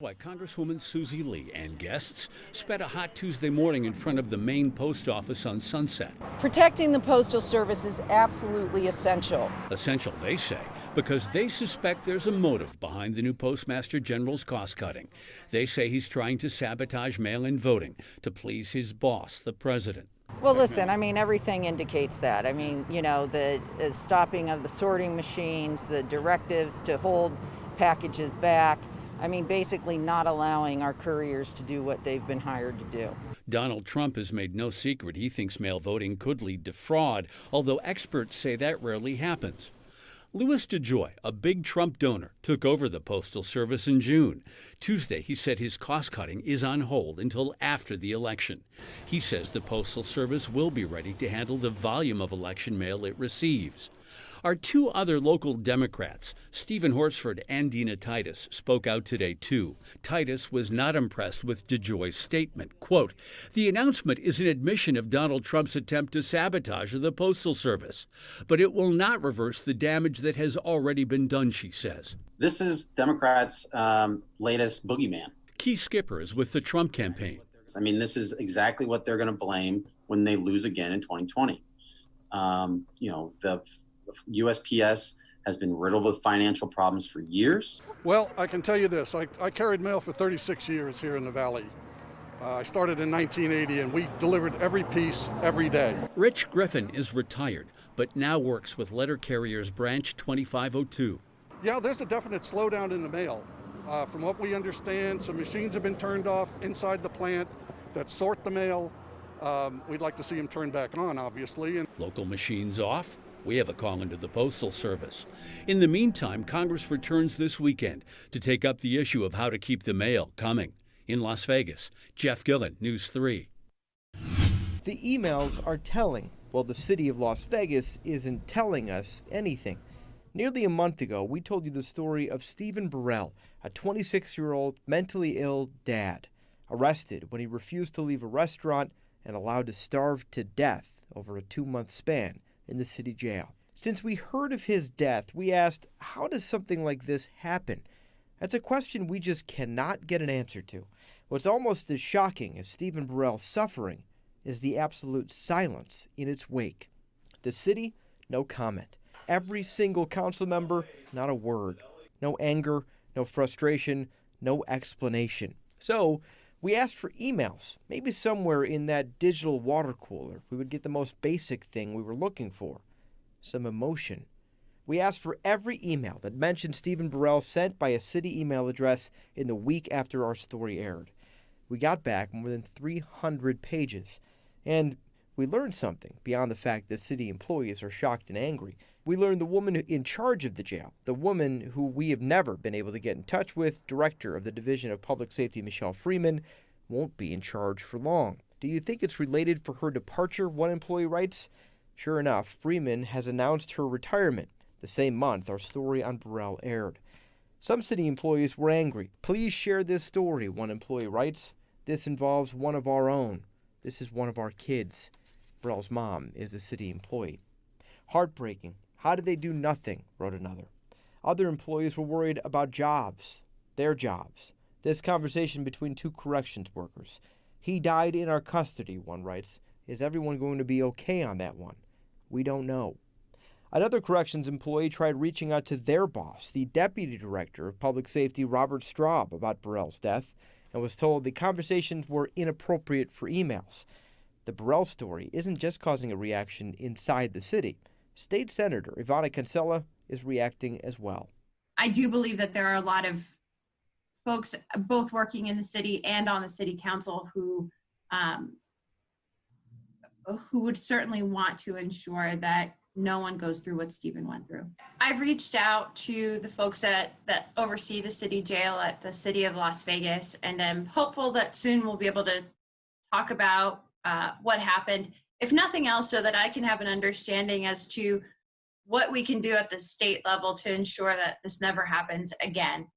Why Congresswoman Susie Lee and guests spent a hot Tuesday morning in front of the Maine post office on Sunset. Protecting the Postal Service is absolutely essential. Essential, they say, because they suspect there's a motive behind the new Postmaster General's cost-cutting. They say he's trying to sabotage mail-in voting to please his boss, the president. Well, listen, I mean, everything indicates that. I mean, you know, the stopping of the sorting machines, the directives to hold packages back. I mean, basically not allowing our couriers to do what they've been hired to do. Donald Trump has made no secret he thinks mail voting could lead to fraud, although experts say that rarely happens. Louis DeJoy, a big Trump donor, took over the Postal Service in June. Tuesday, he said his cost-cutting is on hold until after the election. He says the Postal Service will be ready to handle the volume of election mail it receives. Our two other local Democrats, Stephen Horsford and Dina Titus, spoke out today, too. Titus was not impressed with DeJoy's statement. Quote, "The announcement is an admission of Donald Trump's attempt to sabotage the Postal Service, but it will not reverse the damage that has already been done," she says. This is Democrats' latest boogeyman. Keith Skipper is with the Trump campaign. I mean, this is exactly what they're going to blame when they lose again in 2020. The USPS has been riddled with financial problems for years. Well, I can tell you this. I carried mail for 36 years here in the Valley. I started in 1980, and we delivered every piece every day. Rich Griffin is retired, but now works with letter carriers branch 2502. Yeah, there's a definite slowdown in the mail. From what we understand, some machines have been turned off inside the plant that sort the mail. We'd like to see them turned back on, obviously. Local machines off? We have a call into the Postal Service. In the meantime, Congress returns this weekend to take up the issue of how to keep the mail coming. In Las Vegas, Jeff Gillen, News 3. The emails are telling. Well, the city of Las Vegas isn't telling us anything. Nearly a month ago, we told you the story of Stephen Burrell, a 26-year-old mentally ill dad, arrested when he refused to leave a restaurant and allowed to starve to death over a 2-month span in the city jail. Since we heard of his death, we asked, how does something like this happen? That's a question we just cannot get an answer to. What's almost as shocking as Stephen Burrell's suffering is the absolute silence in its wake. The city, no comment. Every single council member, not a word. No anger, no frustration, no explanation. So we asked for emails. Maybe somewhere in that digital water cooler, we would get the most basic thing we were looking for, some emotion. We asked for every email that mentioned Stephen Burrell sent by a city email address in the week after our story aired. We got back more than 300 pages, and we learned something beyond the fact that city employees are shocked and angry. We learned the woman in charge of the jail, the woman who we have never been able to get in touch with, director of the Division of Public Safety, Michelle Freeman, won't be in charge for long. Do you think it's related for her departure? One employee writes. Sure enough, Freeman has announced her retirement the same month our story on Burrell aired. Some city employees were angry. Please share this story, one employee writes. This involves one of our own. This is one of our kids. Burrell's mom is a city employee. Heartbreaking. How did they do nothing? Wrote another. Other employees were worried about jobs, their jobs. This conversation between two corrections workers. He died in our custody, one writes. Is everyone going to be okay on that one? We don't know. Another corrections employee tried reaching out to their boss, the deputy director of public safety, Robert Straub, about Burrell's death, and was told the conversations were inappropriate for emails. The Burrell story isn't just causing a reaction inside the city. State Senator Ivana Cancela is reacting as well. I do believe that there are a lot of folks both working in the city and on the city council who would certainly want to ensure that no one goes through what Stephen went through. I've reached out to the folks that oversee the city jail at the city of Las Vegas, and I'm hopeful that soon we'll be able to talk about what happened, if nothing else, so that I can have an understanding as to what we can do at the state level to ensure that this never happens again.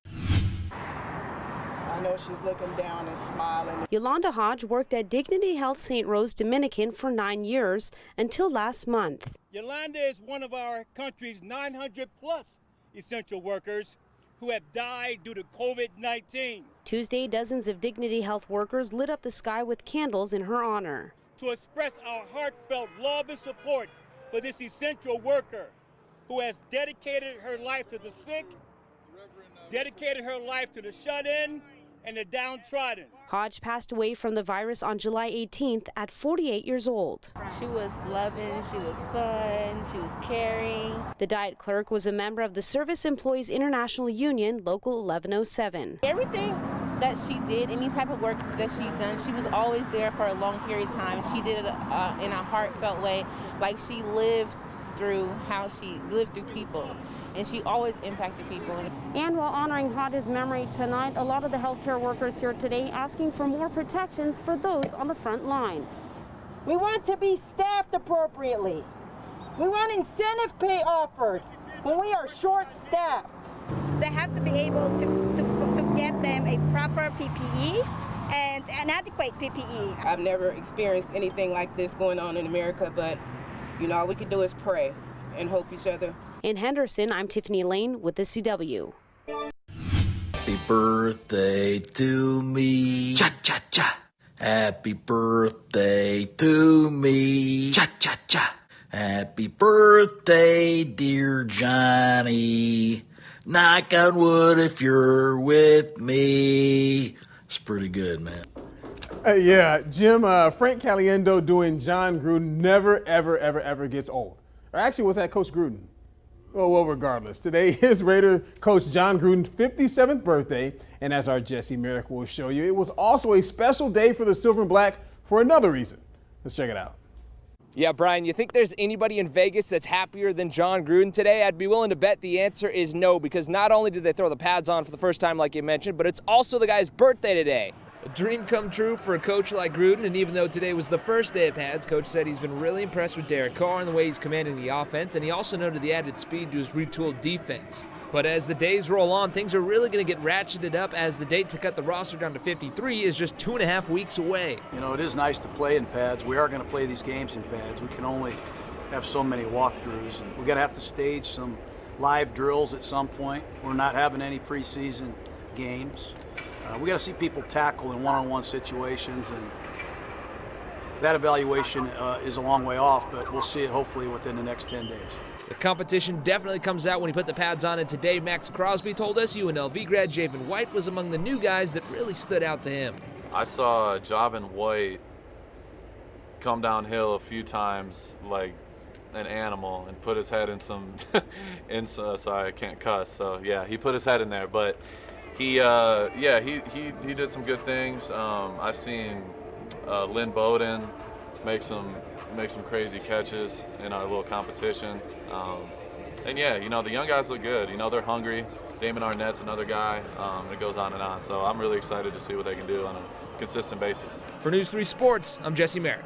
I know she's looking down and smiling. Yolanda Hodge worked at Dignity Health St. Rose Dominican for 9 years until last month. Yolanda is one of our country's 900 plus essential workers who have died due to COVID-19. Tuesday, dozens of Dignity Health workers lit up the sky with candles in her honor. To express our heartfelt love and support for this essential worker who has dedicated her life to the sick, dedicated her life to the shut-in and the downtrodden. Hodge passed away from the virus on July 18th at 48 years old. She was loving, she was fun, she was caring. The diet clerk was a member of the Service Employees International Union, Local 1107. Everything that she did, any type of work that she done, she was always there for a long period of time. She did it in a heartfelt way, like she lived through people, and she always impacted people. And while honoring Hodge's memory tonight, a lot of the healthcare workers here today asking for more protections for those on the front lines. We want to be staffed appropriately. We want incentive pay offered when we are short-staffed. They have to be able to get them a proper PPE and an adequate PPE. I've never experienced anything like this going on in America, but all we can do is pray and hope each other. In Henderson, I'm Tiffany Lane with the CW. Happy birthday to me. Cha-cha-cha. Happy birthday to me. Cha-cha-cha. Happy birthday, dear Johnny. Knock on wood if you're with me. It's pretty good, man. Yeah, Jim, Frank Caliendo doing John Gruden never, ever gets old. Or actually, was that Coach Gruden? Oh, well, regardless. Today is Raider coach John Gruden's 57th birthday, and as our Jesse Merrick will show you, it was also a special day for the Silver and Black for another reason. Let's check it out. Yeah, Brian, you think there's anybody in Vegas that's happier than John Gruden today? I'd be willing to bet the answer is no, because not only did they throw the pads on for the first time, like you mentioned, but it's also the guy's birthday today. A dream come true for a coach like Gruden, and even though today was the first day of pads, Coach said he's been really impressed with Derek Carr and the way he's commanding the offense, and he also noted the added speed to his retooled defense. But as the days roll on, things are really going to get ratcheted up as the date to cut the roster down to 53 is just 2.5 weeks away. It is nice to play in pads. We are going to play these games in pads. We can only have so many walkthroughs, and we're going to have to stage some live drills at some point. We're not having any preseason games. We got to see people tackle in one-on-one situations, and that evaluation is a long way off, but we'll see it hopefully within the next 10 days. The competition definitely comes out when he put the pads on, and today Max Crosby told us UNLV grad Javen White was among the new guys that really stood out to him. I saw Javen White come downhill a few times like an animal and put his head in some, sorry, I can't cuss, so yeah, he put his head in there, but he did some good things. I seen Lynn Bowden make some crazy catches in our little competition. And yeah, the young guys look good. They're hungry. Damon Arnett's another guy. It goes on and on. So I'm really excited to see what they can do on a consistent basis. For News 3 Sports, I'm Jesse Merrick.